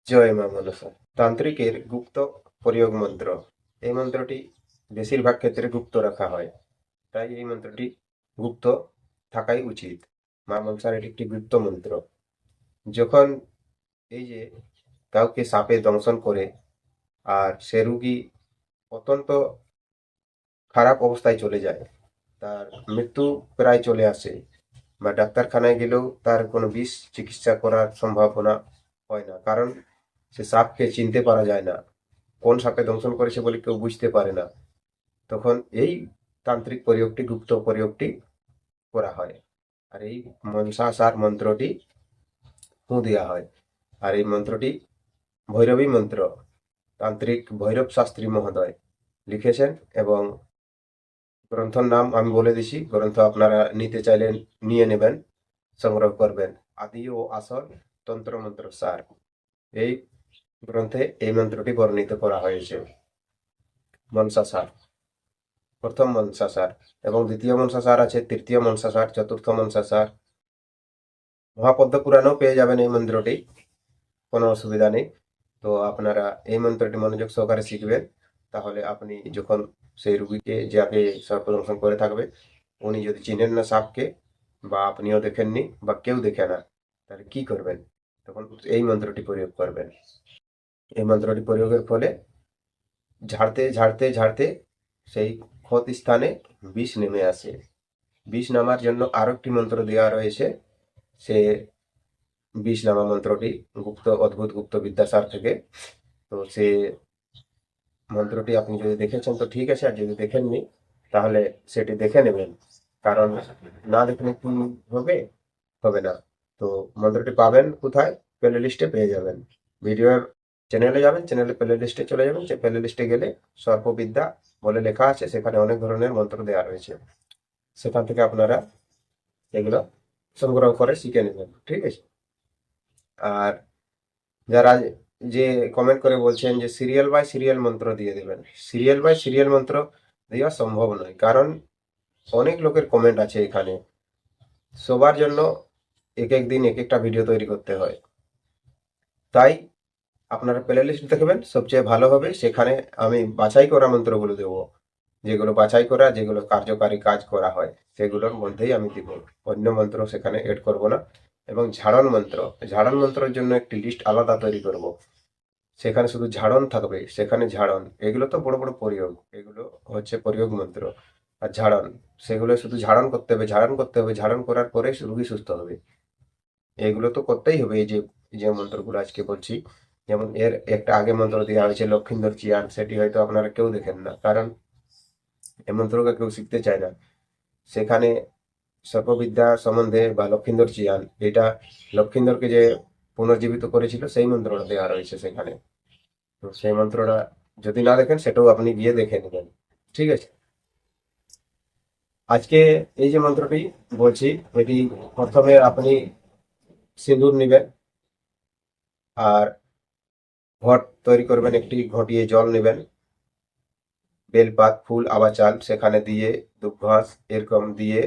জয় মা মনসা। তান্ত্রিকের গুপ্ত প্রয়োগ মন্ত্র। এই মন্ত্রটি বেশিরভাগ ক্ষেত্রে গুপ্ত রাখা হয়, তাই এই মন্ত্রটি গুপ্ত থাকাই উচিত। মা মনসার এটি একটি গুপ্ত মন্ত্র। যখন এই যে কাউকে সাপে দংশন করে আর সে রুগী অত্যন্ত খারাপ অবস্থায় চলে যায়, তার মৃত্যু প্রায় চলে আসে, বা ডাক্তারখানায় গেলেও তার কোনো বিষ চিকিৎসা করার সম্ভাবনা হয় না, কারণ সে সাপকে চিনতে পারা যায় না, কোন সাপে দংশন করেছে বলে কেউ বুঝতে পারে না। তখন এই তান্ত্রিক প্রয়োগটি, গুপ্ত প্রয়োগটি করা হয়। আর এই মনসাসার মন্ত্রটি ফু দেওয়া হয়। আর এই মন্ত্রটি ভৈরবী মন্ত্র। তান্ত্রিক ভৈরব শাস্ত্রী মহোদয় লিখেছেন, এবং গ্রন্থর নাম আমি বলে দিছি, গ্রন্থ আপনারা নিতে চাইলে নিয়ে নেবেন, সংগ্রহ করবেন। আদি ও আসল তন্ত্রমন্ত্র সার, এই গ্রন্থে এই মন্ত্রটি বর্ণিত করা হয়েছে। মনসাসার, প্রথম মনসাসার এবং দ্বিতীয় মনসাসার আছে, তৃতীয় মনসাসার, চতুর্থ মনসাসার। মহাপদ্ম পুরাণেও পেয়ে যাবেন এই মন্ত্রটি, কোনো অসুবিধা নেই। তো আপনারা এই মন্ত্রটি মনোযোগ সহকারে শিখবেন, তাহলে আপনি যখন সেই রুগীকে, যাকে সর্পদংশন করে থাকবে, উনি যদি চিনেন না সাপকে, বা আপনিও দেখেননি বা কেউ দেখে না, তাহলে কি করবেন? তখন এই মন্ত্রটি প্রয়োগ করবেন। এই মন্ত্রটি প্রয়োগের ফলে ঝাড়তে ঝাড়তে ঝাড়তে সেই ক্ষত স্থানে বিষ নেমে আসে। বিষ নামার জন্য আরো একটি মন্ত্র দেওয়া রয়েছে, সে বিষ নামা মন্ত্রটি গুপ্ত, অদ্ভুত গুপ্ত বিদ্যাসার থেকে। তো সে মন্ত্রটি আপনি যদি দেখেছেন তো ঠিক আছে, আর যদি দেখেননি তাহলে সেটি দেখে নেবেন, কারণ না দেখলে কি হবে? হবে না। তো মন্ত্রটি পাবেন কোথায়? প্লে লিস্টে পেয়ে যাবেন। ভিডিওর চ্যানেলে যাবেন, চ্যানেলে প্লে লিস্টে চলে যাবেন, সে প্লে লিস্টে গেলে সর্পবিদ্যা বলে লেখা আছে, সেখানে অনেক ধরনের মন্ত্র দেওয়া রয়েছে, সেখান থেকে আপনারা এগুলো সংগ্রহ করে শিখে নেবেন, ঠিক আছে? আর যারা যে কমেন্ট করে বলছেন যে সিরিয়াল বাই সিরিয়াল মন্ত্র দিয়ে দেবেন, সিরিয়াল বাই সিরিয়াল মন্ত্র দেওয়া সম্ভব নয়, কারণ অনেক লোকের কমেন্ট আছে এখানে, সবার জন্য এক এক দিন এক একটা ভিডিও তৈরি করতে হয়। তাই আপনারা প্লে লিস্ট দেখবেন, সবচেয়ে ভালো হবে, সেখানে আমি বাছাই করা মন্ত্রগুলো দেবো, যেগুলো বাছাই করা, যেগুলো কার্যকারী কাজ করা হয়, সেগুলোর মধ্যেই আমি দিব। অন্য মন্ত্র সেখানে এড করব না। এবং ঝাড়ন মন্ত্র, ঝাড়ন মন্ত্রের জন্য একটি লিস্ট আলাদা তৈরি করব, সেখানে শুধু ঝাড়ন থাকবে, সেখানে ঝাড়ন, এগুলো তো বড় বড় প্রয়োগ, এগুলো হচ্ছে প্রয়োগ মন্ত্র। আর ঝাড়ন, সেগুলো শুধু ঝাড়ন করতে হবে, ঝাড়ন করতে হবে, ঝাড়ন করার পরে রুগী সুস্থ হবে। এগুলো তো করতেই হবে। এই যে যে মন্ত্রগুলো আজকে বলছি, যেমন এর একটা আগে মন্ত্র দেওয়া হয়েছে লক্ষিন্দর চিয়ান, সেটি হয়তো আপনারা কেউ দেখেন না, কারণ এই মন্ত্রকে কেউ শিখতে চায় না। সেখানে সর্পবিদ্যা সম্বন্ধে বা লক্ষিন্দর চিয়ান, এটা লক্ষিন্দরকে যে পুনর্জীবিত করেছিল, সেই মন্ত্রটা দেওয়া রয়েছে সেখানে। তো সেই মন্ত্রটা যদি না দেখেন, সেটাও আপনি গিয়ে দেখে নেবেন, ঠিক আছে? আজকে এই যে মন্ত্রটি বলছি, এটি প্রথমে আপনি সিঁদুর নেবেন, আর ঘট তৈরি করবেন, একটি ঘটিয়ে জল নেবেন, বেলপাত, ফুল, আবা চাল সেখানে দিয়ে, ধূপ ঘাস এরকম দিয়ে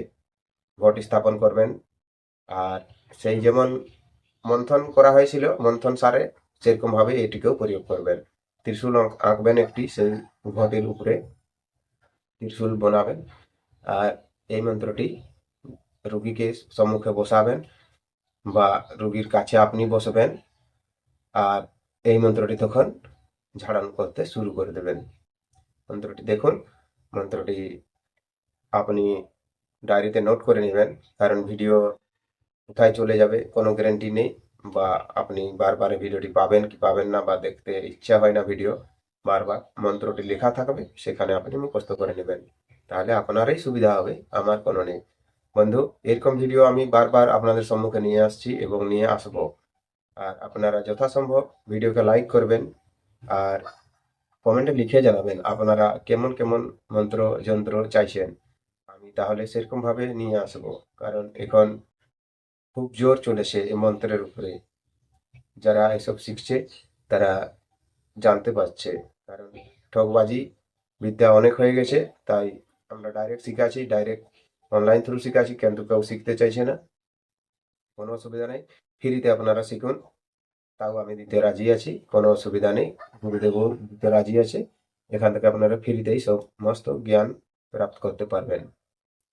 ঘট স্থাপন করবেন। আর সেই যেমন মন্থন করা হয়েছিল মন্থন সারে, সেরকম ভাবে এটিকেও প্রয়োগ করবেন। ত্রিশূল আঁকবেন একটি সেই ঘটের উপরে, ত্রিশূল বানাবেন, আর এই মন্ত্রটি রুগীকে সম্মুখে বসাবেন, বা রুগীর কাছে আপনি বসবেন, আর এই মন্ত্রটি তখন ঝাড়ন করতে শুরু করে দেবেন। মন্ত্রটি দেখুন, মন্ত্রটি আপনি ডায়েরিতে নোট করে নেবেন, কারণ ভিডিও কোথায় চলে যাবে কোনো গ্যারান্টি নেই, বা আপনি বারবার ভিডিওটি পাবেন কি পাবেন না, বা দেখতে ইচ্ছা হয় না ভিডিও বারবার। মন্ত্রটি লেখা থাকবে, সেখানে আপনি মুখস্থ করে নেবেন, তাহলে আপনারই সুবিধা হবে, আমার কোনো নেই। বন্ধু, এরকম ভিডিও আমি বারবার আপনাদের সম্মুখে নিয়ে আসছি এবং নিয়ে আসবো। আর আপনারা যথাসম্ভব ভিডিওকে লাইক করবেন, আর কমেন্টে লিখে জানাবেন আপনারা কেমন কেমন মন্ত্র যন্ত্র চাইছেন, আমি তাহলে সেরকম ভাবে নিয়ে আসবো। কারণ এখন খুব জোর চলেছে এই মন্ত্রের উপরে, যারা এসব শিখছে তারা জানতে পারছে, কারণ ঠকবাজি বিদ্যা অনেক হয়ে গেছে। তাই আমরা ডাইরেক্ট শিখাচ্ছি, ডাইরেক্ট অনলাইন থ্রু শিখাচ্ছি, কিন্তু কেউ শিখতে চাইছে না। কোনো অসুবিধা নেই, ফ্রিতে আপনারা শিখুন। তাও আমি দিতে রাজি আছি, কোনো অসুবিধা নেই। গুরুদেবও দিতে রাজি আছে। এখান থেকে আপনারা ফ্রিতেই সমস্ত জ্ঞান প্রাপ্ত করতে পারবেন।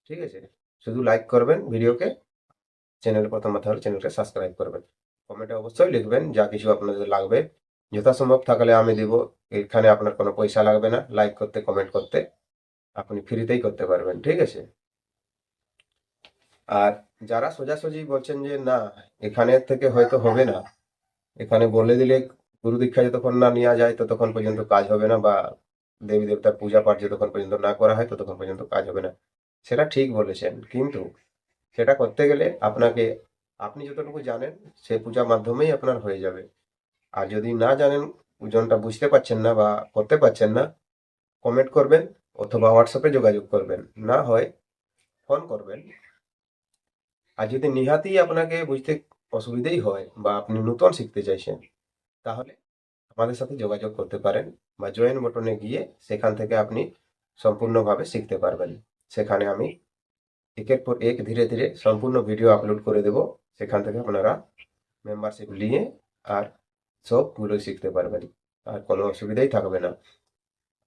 ঠিক আছে, শুধু লাইক করবেন ভিডিওকে, চ্যানেল প্রথমবার হলে চ্যানেলকে সাবস্ক্রাইব করবেন। কমেন্টে অবশ্যই লিখবেন যা কিছু আপনাদের লাগবে, যথাসম্ভব থাকলে আমি দিব। এখানে আপনার কোনো পয়সা লাগবে না, লাইক করতে কমেন্ট করতে আপনি ফ্রিতেই করতে পারবেন। ঠিক আছে, আর যারা সোজাসুজি বলছেন যে না এখানে থেকে হয়তো হবে না, এখানে বলে দিলে গুরু দীক্ষা যতক্ষণ না নেওয়া যায় ততক্ষণ পর্যন্ত কাজ হবে না, বা দেবী দেবতার পূজা পাঠ যতক্ষণ পর্যন্ত না করা হয় ততক্ষণ পর্যন্ত কাজ হবে না, সেটা ঠিক বলেছেন। কিন্তু সেটা করতে গেলে আপনাকে, আপনি যতটুকু জানেন সে পূজার মাধ্যমেই আপনার হয়ে যাবে। আর যদি না জানেন, ওজনটা বুঝতে পারছেন না বা করতে পারছেন না, কমেন্ট করবেন অথবা হোয়াটসঅ্যাপে যোগাযোগ করবেন, না হয় ফোন করবেন। আর যদি নিহাতেই আপনাকে বুঝতে অসুবিধাই হয় বা আপনি নতুন শিখতে চাইছেন, তাহলে আমাদের সাথে যোগাযোগ করতে পারেন, বা জয়েন বটনে গিয়ে সেখান থেকে আপনি সম্পূর্ণভাবে শিখতে পারবেন। সেখানে আমি একের পর এক ধীরে ধীরে সম্পূর্ণ ভিডিও আপলোড করে দেব। সেখান থেকে আপনারা মেম্বারশিপ নিয়ে আর সবগুলো শিখতে পারবেন, আর কোনো অসুবিধাই থাকবে না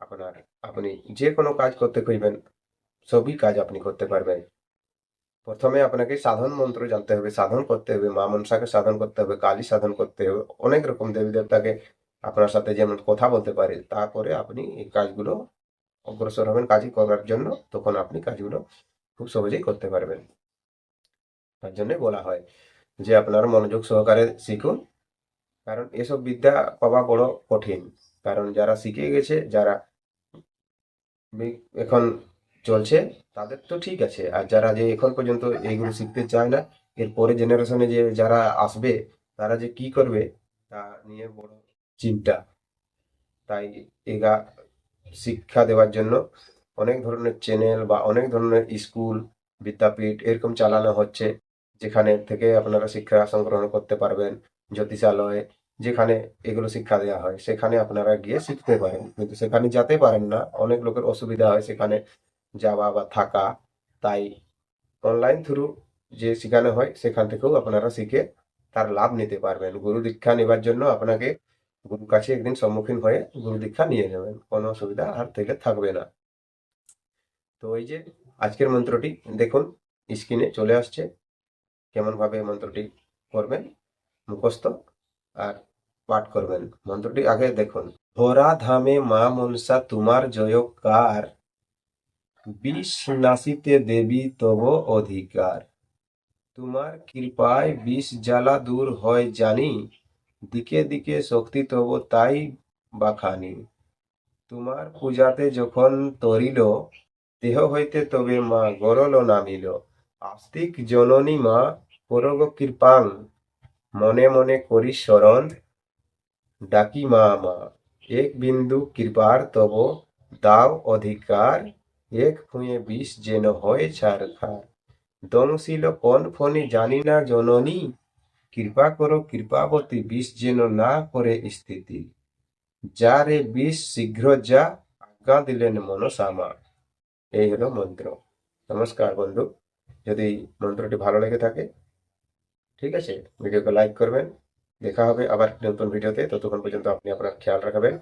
আপনার। আপনি যে কোনো কাজ করতে খুঁজবেন, সবই কাজ আপনি করতে পারবেন। প্রথমে আপনাকে সাধন মন্ত্র জানতে হবে, সাধন করতে হবে, মা মনসাকে সাধন করতে হবে, কালী সাধন করতে হবে, অনেক রকম দেবী দেবতাকে আপনার সাথে যেমন কথা বলতে পারে, তারপরে আপনি এই কাজগুলো অগ্রসর হবেন কাজই করার জন্য, তখন আপনি কাজগুলো খুব সহজেই করতে পারবেন। তার জন্য বলা হয় যে আপনারা মনোযোগ সহকারে শিখুন, কারণ এসব বিদ্যা পাওয়া বড় কঠিন। কারণ যারা শিখে গেছে, যারা এখন চলছে, তাদের তো ঠিক আছে, আর যারা যে এখন পর্যন্ত এইগুলো শিখতে চায় না, এর পরে জেনারেশনে যে যারা আসবে তারা যে কি করবে তা নিয়ে বড় চিন্তা। তাই এগা শিক্ষা দেওয়ার জন্য অনেক ধরনের চ্যানেল বা অনেক ধরনের স্কুল, বিদ্যাপীঠ এরকম চালানো হচ্ছে, যেখানে থেকে আপনারা শিক্ষা সংগ্রহণ করতে পারবেন। জ্যোতিষালয়, যেখানে এগুলো শিক্ষা দেওয়া হয় সেখানে আপনারা গিয়ে শিখতে পারেন, কিন্তু সেখানে যেতে পারেন না, অনেক লোকের অসুবিধা হয় সেখানে যাওয়া বা থাকা। তাই অনলাইন থ্রু যে শেখানো হয় সেখান থেকেও আপনারা শিখে তার লাভ নিতে পারবেন। গুরু দীক্ষা নেবার জন্য আপনাকে গুরুর কাছে একদিন সম্মুখীন হয়ে গুরু দীক্ষা নিয়ে নেবেন, কোনো অসুবিধা আর থেকে থাকবে না। তো এই যে আজকের মন্ত্রটি দেখুন, স্ক্রিনে চলে আসছে। কেমন ভাবে মন্ত্রটি করবেন, মুখস্থ আর পাঠ করবেন। মন্ত্রটি আগে দেখুন। ধরা ধামে মা মনসা তোমার জয়কার, বিষ নাশিতে দেবী তব অধিকার। তোমার কৃপায় বিষ জ্বালা দূর হয় জানি, দিকে দিকে শক্তি তব তাই বাখানি। তোমার পূজাতে যখন তরিল, দেহ হইতে তবে মা গরল নামিল। আস্তিক জননী মা করগ কৃপাং, মনে মনে করি শরণ ডাকি মা মা। এক বিন্দু কৃপার তব দাও অধিকার, এক ফুঁয়ে বিষ যেন হয় ছারখার। দংশিল কোন ফণি জানি না জননী, কৃপা করো কৃপাবতী বিষ যেন না করে স্থিতি। যা রে বিষ শীঘ্র যা, আজ্ঞা দিলেন মনসামা। এই হলো মন্ত্র। নমস্কার বন্ধু, যদি মন্ত্রটি ভালো লেগে থাকে, ঠিক আছে, ভিডিওকে লাইক করবেন। দেখা হবে আবার নতুন ভিডিওতে, ততক্ষণ পর্যন্ত আপনি আপনার খেয়াল রাখবেন।